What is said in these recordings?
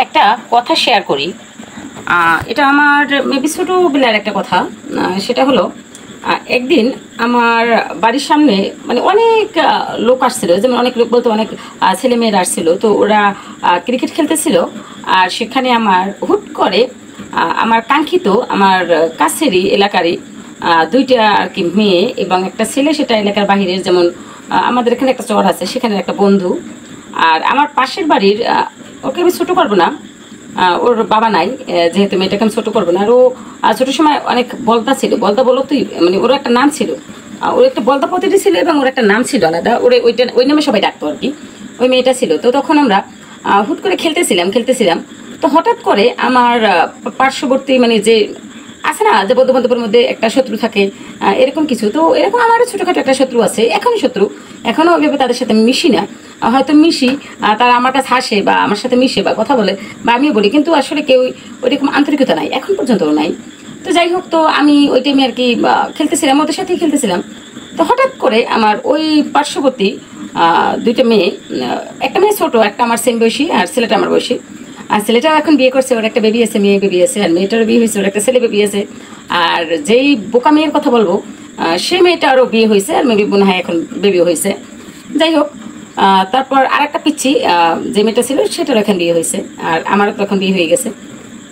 একটা কথা শেয়ার করি। এটা আমার মেবি ছোটোবেলার একটা কথা। সেটা হলো একদিন আমার বাড়ির সামনে মানে অনেক লোক আসছিল, যেমন অনেক লোক বলতে অনেক ছেলেমেয়েরা আসছিল। তো ওরা ক্রিকেট খেলতেছিল, আর সেখানে আমার হুট করে আমার কাঙ্ক্ষিত আমার কাছেরই এলাকারই দুইটা আর কি মেয়ে এবং একটা ছেলে, সেটা এলাকার বাহিরের, যেমন আমাদের এখানে একটা চর আছে সেখানে একটা বন্ধু। আর আমার পাশের বাড়ির ওকে আমি ছোটো করবো না, ওর বাবা নাই যেহেতু মেয়েটাকে আমি ছোটো করবো না। আর ও ছোটোর সময় অনেক বলদা ছিল, বলদা বলো তুই, মানে ওর একটা নাম ছিল, ওর একটা বলদা পতিটি ছিল এবং ওর একটা নাম ছিল আলাদা, ওই নামে সবাই ডাকতো আর কি। ওই মেয়েটা ছিল। তো তখন আমরা হুট করে খেলতেছিলাম। তো হঠাৎ করে আমার পার্শ্ববর্তী মানে যে আছে না, যে বন্ধু বান্ধবের মধ্যে একটা শত্রু থাকে, এরকম কিছু। তো এরকম আমারও ছোটোখাটো একটা শত্রু আছে, এখনই শত্রু, এখনও ওইভাবে তাদের সাথে মিশি না, হয়তো মিশি, তারা আমার কাছে হাসে বা আমার সাথে মিশে বা কথা বলে বা আমিও বলি, কিন্তু আসলে কেউ ওইরকম আন্তরিকতা নাই, এখন পর্যন্তও নাই। তো যাই হোক, তো আমি ওই টাইমে আর কি খেলতেছিলাম, ওদের সাথেই খেলতেছিলাম। তো হঠাৎ করে আমার ওই পার্শ্ববর্তী দুইটা মেয়ে, একটা মেয়ে ছোটো, একটা আমার সেম বয়সী, আর ছেলেটা আমার বয়সী। আর ছেলেটাও এখন বিয়ে করছে, ওর একটা বেবি আছে, মেয়ে বেবি আছে, আর মেয়েটারও বিয়ে হয়েছে, ওর একটা ছেলে বেবি আছে। আর যেই বোকা মেয়ের কথা বলবো, সেই মেয়েটারও বিয়ে হয়েছে, আর মেবি মনে হয় এখন বেবিও হয়েছে। যাই হোক, তারপর আর একটা পিচ্ছি যে মেয়েটা ছিল সেটারও এখন বিয়ে হয়েছে, আর আমারও তো এখন বিয়ে হয়ে গেছে।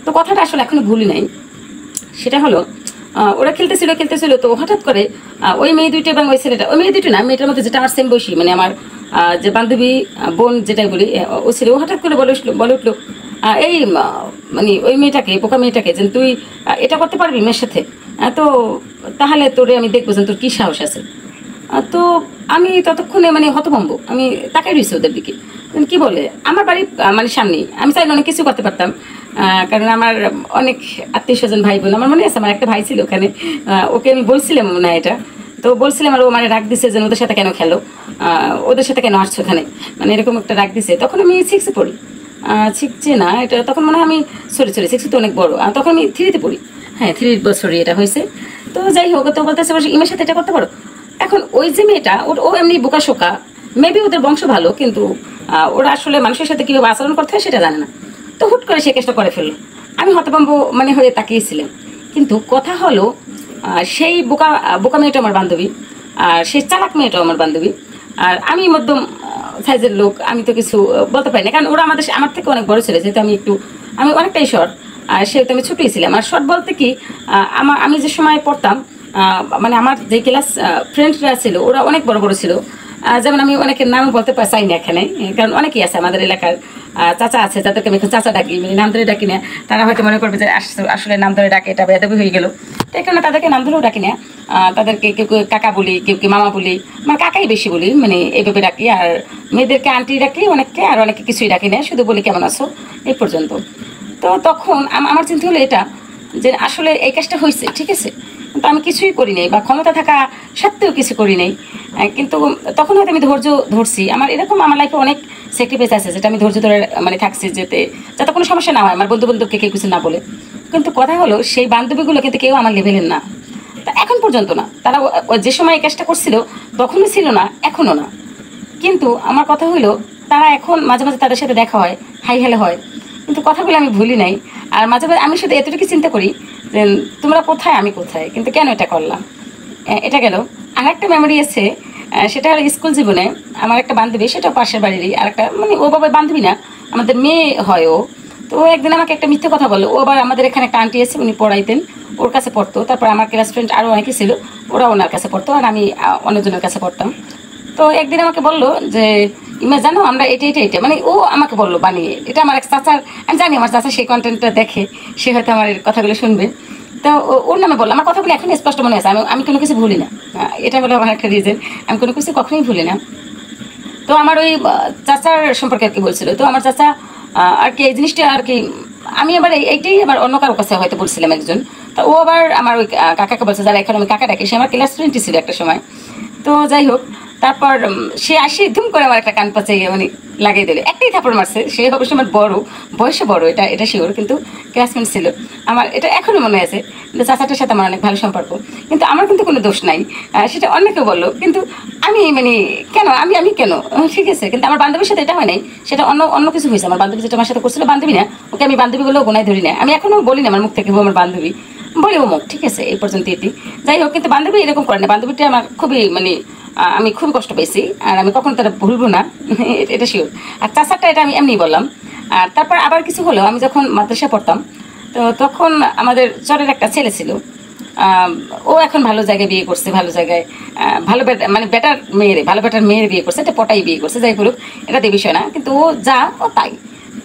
তো কথাটা আসলে এখনো ভুলি নাই। সেটা হলো ওরা খেলতেছিল, তো হঠাৎ করে ওই মেয়ে দুইটা এবং ওই ছেলেটা, ওই মেয়ে দুটো না, মেয়েটার মধ্যে যেটা আমার সেম বয়সী, মানে আমার যে বান্ধবী বোন যেটাই বলি, ও ছেলে, ও হঠাৎ করে বলে উঠলো এই মানে ওই মেয়েটাকে, বোকা মেয়েটাকে, যে তুই এটা করতে পারবি মেয়ের সাথে, তো তাহলে তোরে আমি দেখবো যে তোর কী সাহস আছে। তো আমি ততক্ষণে মানে হতভম্ব, আমি তাকাই রয়েছি ওদের দিকে, কি বলে আমার বাড়ির মানে সামনেই। আমি চাইলে অনেক কিছু করতে পারতাম, কারণ আমার অনেক আত্মীয় স্বজন, ভাই বোন, আমার মনে আছে আমার একটা ভাই ছিল ওখানে, ওকে আমি বলছিলাম না এটা, তো বলছিলাম, আর ও মানে রাগ দিছে যে ওদের সাথে কেন খেলো, ওদের সাথে কেন আসছো ওখানে, মানে এরকম একটা রাগ দিছে। তখন আমি সিক্সে পড়ি, সিক্সে না, এটা তখন মানে আমি সরি সিক্সে তো অনেক বড়ো, তখন আমি থ্রিতে পড়ি, হ্যাঁ 3 বছরই এটা হয়েছে। তো যাই হোক, তো বলতেছে ইমের সাথে এটা করতে পারো। এখন ওই যে মেয়েটা, ও এমনি বোকাশোকা, মেবি ওদের বংশ ভালো, কিন্তু ওরা আসলে মানুষের সাথে কীভাবে আচরণ করতে হয় সেটা জানে না। তো হুট করে সে কেসটা করে ফেললো। আমি হতভম্ব মানে হয়ে তাকিয়েছিলাম। কিন্তু কথা হলো, সেই বোকা মেয়েটা আমার বান্ধবী, আর সেই চালাক মেয়েটাও আমার বান্ধবী, আর আমি মধ্যম সাইজের লোক, আমি তো কিছু বলতে পারি না, কারণ ওরা আমার থেকে অনেক বড় ছিল, যেহেতু আমি অনেকটাই শর্ট, আর সেহেতু আমি ছোটোই ছিলাম। আর শর্ট বলতে কি, আমি যে সময় পড়তাম, মানে আমার যে ক্লাস ফ্রেন্ডরা ছিল ওরা অনেক বড় বড় ছিল, যেমন আমি অনেকের নামও বলতে চাই না এখানে, কারণ অনেকেই আছে আমাদের এলাকার চাচা আছে যাদেরকে আমি এখন চাচা ডাকি, মানে নাম ধরে ডাকি না। তারা হয়তো মনে করবে যে আসলে নাম ধরে ডাকে, এটা বেয়াদবি হয়ে গেল। তো এখানে তাদেরকে নাম ধরেও ডাকি না, তাদেরকে কেউ কেউ কাকা বলি, কেউ কেউ মামা বলি, মানে কাকাই বেশি বলি, মানে এইভাবে ডাকি। আর মেয়েদেরকে আন্টি ডাকি অনেককে, আর অনেকে কিছুই ডাকি না, শুধু বলি কেমন আছো, এই পর্যন্ত। তো তখন আমার চিন্তা হলো এটা, যে আসলে এই কাজটা হয়েছে ঠিক আছে, কিন্তু আমি কিছুই করি নাই, বা ক্ষমতা থাকা সত্ত্বেও কিছু করি নাই। কিন্তু তখন হয়তো আমি ধৈর্য ধরছি, আমার এরকম আমার লাইফে অনেক স্যাক্রিফাইস আছে যেটা আমি ধৈর্য ধরে মানে থাকছি, যাতে কোনো সমস্যা না হয়, আমার বন্ধু বান্ধবকে কেউ কিছু না বলে। কিন্তু কথা হলো, সেই বান্ধবীগুলো কিন্তু কেউ আমার লেভেলের না, তা এখন পর্যন্ত না। তারা যে সময় এই কাজটা করছিল তখনও ছিল না, এখনও না। কিন্তু আমার কথা হলো, তারা এখন মাঝে মাঝে তাদের সাথে দেখা হয়, হাই হ্যালো হয়, কিন্তু কথাগুলো আমি ভুলি নাই। আর মাঝে মাঝে আমি শুধু এতটুকু চিন্তা করি যে তোমরা কোথায়, আমি কোথায়, কিন্তু কেন এটা করলাম। এটা গেল। আর একটা মেমোরি আছে, সেটা হলো স্কুল জীবনে আমার একটা বান্ধবী, সেটা পাশের বাড়িরই, আর একটা মানে ও বাবার বান্ধবী না, আমাদের মেয়ে হয় ও। তো ও একদিন আমাকে একটা মিথ্যে কথা বললো। ও আবার আমাদের এখানে একটা আন্টি আছে, উনি পড়াইতেন, ওর কাছে পড়তো। তারপর আমার ক্লাস ফ্রেন্ড আরও অনেকে ছিল, ওরা ওনার কাছে পড়তো, আর আমি অন্যজনের কাছে পড়তাম। তো একদিন আমাকে বললো যে ইমা জানো আমরা এটা, মানে ও আমাকে বললো বানিয়ে, এটা আমার এক চাচার, আমি জানি আমার চাচা সেই কন্টেন্টটা দেখে, সে হয়তো আমার কথাগুলো শুনবে। তো ওর নামে বললো, আমার কথাগুলো এখন স্পষ্ট মনে আছে, আমি কোনো কিছু ভুলি না। এটা হলো আমার একটা রিজন, আমি কোনো কিছু কখনোই ভুলি না। তো আমার ওই চাচার সম্পর্কে আর কি বলছিল। তো আমার চাচা আর কি এই জিনিসটা আর কি, আমি আবার এইটাই আবার অন্য কারোর কাছে হয়তো বলছিলাম একজন। তো ও আবার আমার ওই কাকাকে বলছে, যারা এখন আমি কাকা ডাকি, সে আমার ক্লাস ফ্রেন্ডই ছিল একটা সময়। তো যাই হোক, তারপর সে আসে ধুম করে আমার একটা কান পাচে মানে লাগিয়ে দিল, একটাই থাপড় মারছে। সে অবশ্য আমার বড়, বয়সে বড়, এটা শিওর, কিন্তু ক্লাসমেট ছিল আমার, এটা এখনও মনে আছে। কিন্তু চাচাটার সাথে আমার অনেক ভালো সম্পর্ক, কিন্তু আমার কিন্তু কোনো দোষ নাই, সেটা অনেকে বললো। কিন্তু আমি মানে কেন আমি আমি কেন ঠিক আছে, কিন্তু আমার বান্ধবীর সাথে এটা হয় নাই, সেটা অন্য অন্য কিছু হয়েছে। আমার বান্ধবী যেটা আমার সাথে করছিল, বান্ধবী না, ওকে আমি বান্ধবী বলেও গোনায় ধরি না, আমি এখনো বলি না আমার মুখ থেকে আমার বান্ধবী, বলি ও মুখ, ঠিক আছে এই পর্যন্ত এটি। যাই হোক, কিন্তু বান্ধবী এরকম করে না, বান্ধবীটা আমার খুবই মানে আমি খুবই কষ্ট পেয়েছি, আর আমি কখনো তারা ভুলবো না, এটা শিওর। আর চাচারটা এটা আমি এমনি বললাম। আর তারপর আবার কিছু হলো, আমি যখন মাদ্রাসা পড়তাম, তো তখন আমাদের চরের একটা ছেলে ছিল, ও এখন ভালো জায়গায় বিয়ে করছে, ভালো জায়গায় ভালো মানে বেটার মেয়েরে, ভালো বেটার মেয়ের বিয়ে করছে, এটা পটাই বিয়ে করছে, যাই করুক এটা দিয়ে বিষয় না, কিন্তু ও যা ও তাই।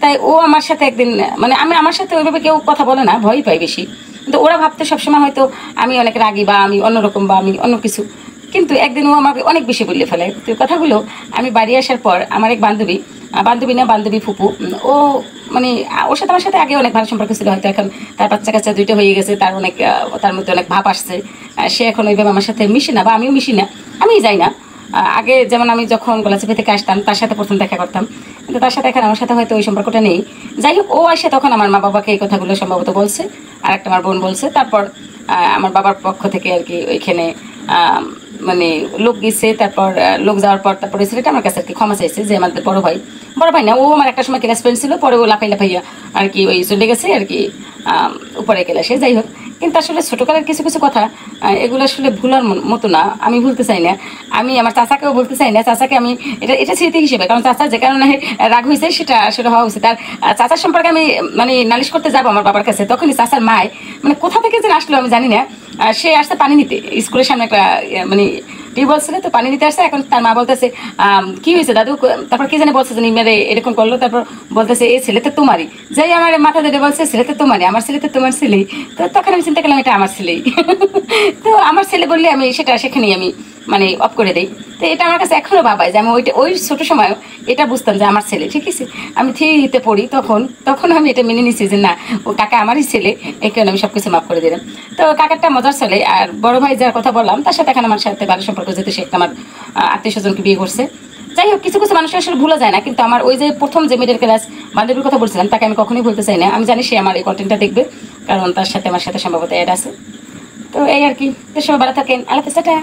তাই ও আমার সাথে একদিন মানে আমার সাথে ওইভাবে কেউ কথা বলে না, ভয় পাই বেশি, কিন্তু ওরা ভাবতে সবসময় হয়তো আমি অনেক রাগী বা আমি অন্যরকম বা আমি অন্য কিছু, কিন্তু একদিন ও আমাকে অনেক বেশি বললে ফেলে। তো কথাগুলো আমি বাড়ি আসার পর আমার এক বান্ধবী, বান্ধবী না বান্ধবী ফুপু, ও মানে ওর সাথে আমার সাথে আগে অনেক ভালো সম্পর্ক ছিল, হয়তো এখন তার বাচ্চা কাচ্চা দুইটা হয়ে গেছে, তার অনেক তার মধ্যে অনেক ভাব আসছে, সে এখন ওইভাবে আমার সাথে মিশে না বা আমিও মিশি না, আমি যাই না। আগে যেমন আমি যখন গলাচিপি থেকে আসতাম তার সাথে প্রথম দেখা করতাম, কিন্তু তার সাথে এখন আমার সাথে হয়তো ওই সম্পর্কটা নেই। যাই হোক, ও আসে তখন আমার মা বাবাকে এই কথাগুলো সম্ভবত বলছে, আর একটা আমার বোন বলছে, তারপর আমার বাবার পক্ষ থেকে আর কি ওইখানে মানে লোক গেছে, তারপর লোক যাওয়ার পর তারপরে ছেলেটা আমার কাছে আর কি ক্ষমা চাইছে, যে আমাদের বড় ভাই, বড় ভাই না, ও আমার একটা সময় ক্লাস ফ্রেন্ড ছিল, পরে ও লাফাই লাফাইয়া আর কি ওই চলে গেছে আর কি উপরে ক্লাসে। যাই হোক, কিন্তু আসলে ছোটোকালের কিছু কিছু কথা এগুলো আসলে ভুলার মতো না, আমি ভুলতে চাই না, আমি আমার চাচাকেও বলতে চাই না, চাচাকে আমি এটা স্মৃতি হিসেবে, কারণ চাচা যে কারণে রাগ হয়েছে সেটা আসলে হওয়া উচিত। আর চাচার সম্পর্কে আমি মানে নালিশ করতে যাবো আমার বাবার কাছে, তখনই চাচার মায় মানে কোথা থেকে যে আসলো আমি জানি না, সে আসছে পানি নিতে, স্কুলের সামনে একটা মানে টিউবওয়েল ছিল, তো পানি নিতে আসছে, এখন তার মা বলতেছে কি হয়েছে দাদু, তারপর কি জানি বলছে যে মেরে এরকম করলো, তারপর বলতেছে এই ছেলে তো তোমারই, যাই আমার মাথা ধরে বলছে ছেলে তো তোমারই, আমার ছেলে তো তোমার ছেলেই। তো তখন আমি চিন্তা করলাম এটা আমার ছেলেই। তো আমার ছেলে বললে আমি সেটা সেখানেই আমি মানে অফ করে দিই। তো এটা আমার কাছে এখনও ভাবাই যে আমি ওই ছোটো সময়ও এটা বুঝতাম যে আমার ছেলে, ঠিক আছে, আমি থ্রিতে পড়ি তখন আমি এটা মেনে নিছি যে না ও কাকা আমারই ছেলে, এই কারণে আমি সব কিছু মাফ করে দিলাম। তো কাকারটা মজার ছেলে, আর বড় ভাই যার কথা বললাম তার সাথে এখন আমার সাথে ভালো সম্পর্ক, যেহেতু সে একটা আমার আত্মীয় স্বজনকে বিয়ে করছে। যাই হোক, কিছু কিছু মানুষের আসলে ভুলা যায় না, কিন্তু আমার ওই যে প্রথম যে মিডল ক্লাস বান্ধবীর কথা বলছিলাম তাকে আমি কখনোই বলতে চাই না, আমি জানি সে আমার এই কন্টেন্টটা দেখবে, কারণ তার সাথে আমার সাথে সম্ভবত অ্যাড আছে। তো এই আর কি, তো সবাই ভালো থাকেন, আল্লাহ হাফেজ, টাটা।